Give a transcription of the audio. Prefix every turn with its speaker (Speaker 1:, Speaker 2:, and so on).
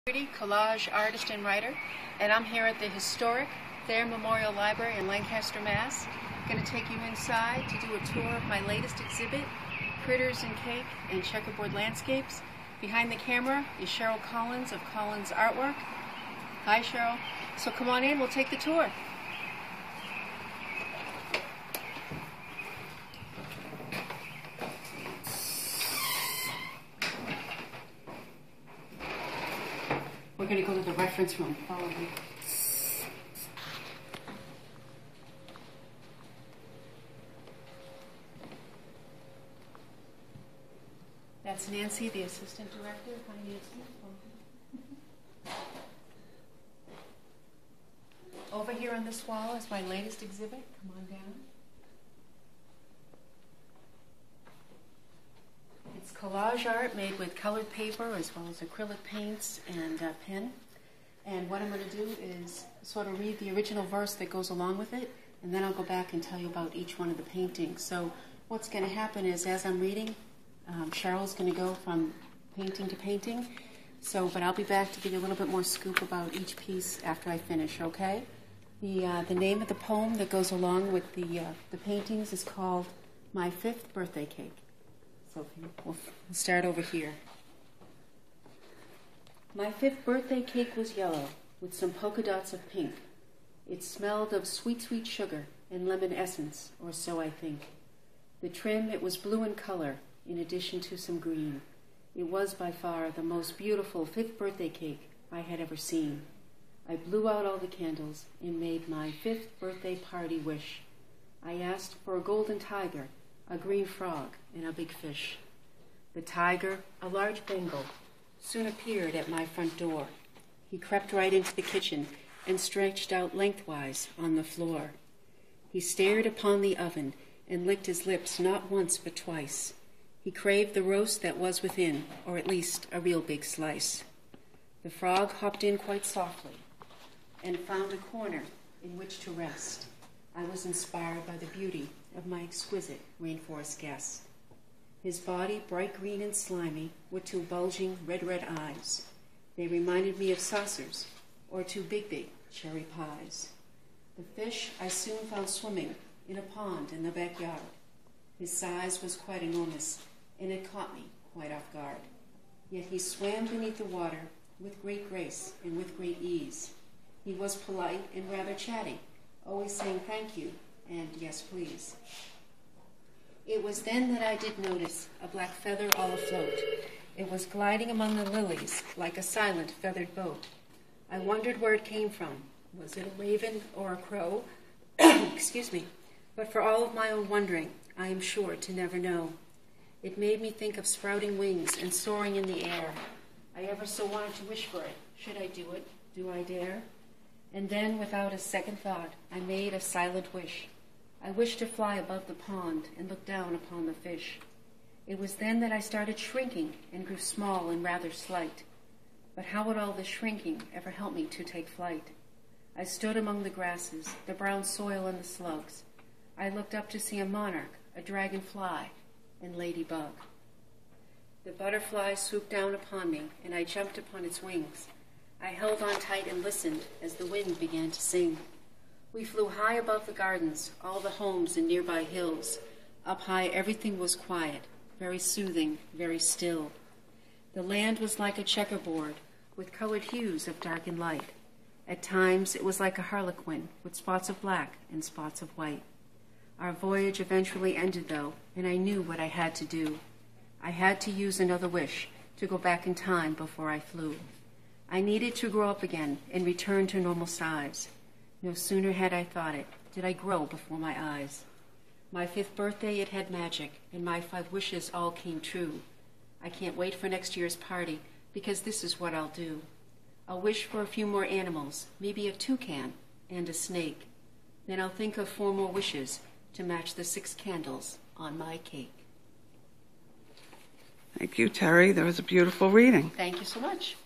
Speaker 1: Collage artist and writer, and I'm here at the historic Thayer Memorial Library in Lancaster, Mass. I'm going to take you inside to do a tour of my latest exhibit, Critters and Cake and Checkerboard Landscapes. Behind the camera is Cheryl Collins of Collins Artwork. Hi, Cheryl. So come on in, we'll take the tour. We're going to go to the reference room. Follow me. That's Nancy, the assistant director. Hi, Nancy. Over here on this wall is my latest exhibit. Come on down. It's collage art made with colored paper as well as acrylic paints and pen. And what I'm going to do is sort of read the original verse that goes along with it, and then I'll go back and tell you about each one of the paintings. So what's going to happen is, as I'm reading, Cheryl's going to go from painting to painting. But I'll be back to give you a little bit more scoop about each piece after I finish, okay? The name of the poem that goes along with the paintings is called My Fifth Birthday Cake. So we'll start over here. My fifth birthday cake was yellow, with some polka dots of pink. It smelled of sweet, sweet sugar and lemon essence, or so I think. The trim, it was blue in color, in addition to some green. It was by far the most beautiful fifth birthday cake I had ever seen. I blew out all the candles and made my fifth birthday party wish. I asked for a golden tiger, a green frog, and a big fish. The tiger, a large Bengal, soon appeared at my front door. He crept right into the kitchen and stretched out lengthwise on the floor. He stared upon the oven and licked his lips not once but twice. He craved the roast that was within, or at least a real big slice. The frog hopped in quite softly and found a corner in which to rest. I was inspired by the beauty of my exquisite rainforest guest. His body, bright green and slimy, with two bulging red eyes. They reminded me of saucers, or two big cherry pies. The fish I soon found swimming in a pond in the backyard. His size was quite enormous, and it caught me quite off guard. Yet he swam beneath the water with great grace and with great ease. He was polite and rather chatty, always saying thank you and yes please. It was then that I did notice a black feather all afloat. It was gliding among the lilies like a silent feathered boat. I wondered where it came from. Was it a raven or a crow? Excuse me. But for all of my own wondering, I am sure to never know. It made me think of sprouting wings and soaring in the air. I ever so wanted to wish for it. Should I do it? Do I dare? And then, without a second thought, I made a silent wish. I wished to fly above the pond and look down upon the fish. It was then that I started shrinking and grew small and rather slight. But how would all this shrinking ever help me to take flight? I stood among the grasses, the brown soil and the slugs. I looked up to see a monarch, a dragonfly, and ladybug. The butterfly swooped down upon me, and I jumped upon its wings. I held on tight and listened as the wind began to sing. We flew high above the gardens, all the homes and nearby hills. Up high everything was quiet, very soothing, very still. The land was like a checkerboard, with colored hues of dark and light. At times it was like a harlequin, with spots of black and spots of white. Our voyage eventually ended, though, and I knew what I had to do. I had to use another wish to go back in time before I flew. I needed to grow up again and return to normal size. No sooner had I thought it, did I grow before my eyes. My fifth birthday, it had magic, and my 5 wishes all came true. I can't wait for next year's party, because this is what I'll do. I'll wish for a few more animals, maybe a toucan and a snake. Then I'll think of 4 more wishes to match the 6 candles on my cake.
Speaker 2: Thank you, Terry. That was a beautiful reading.
Speaker 1: Thank you so much.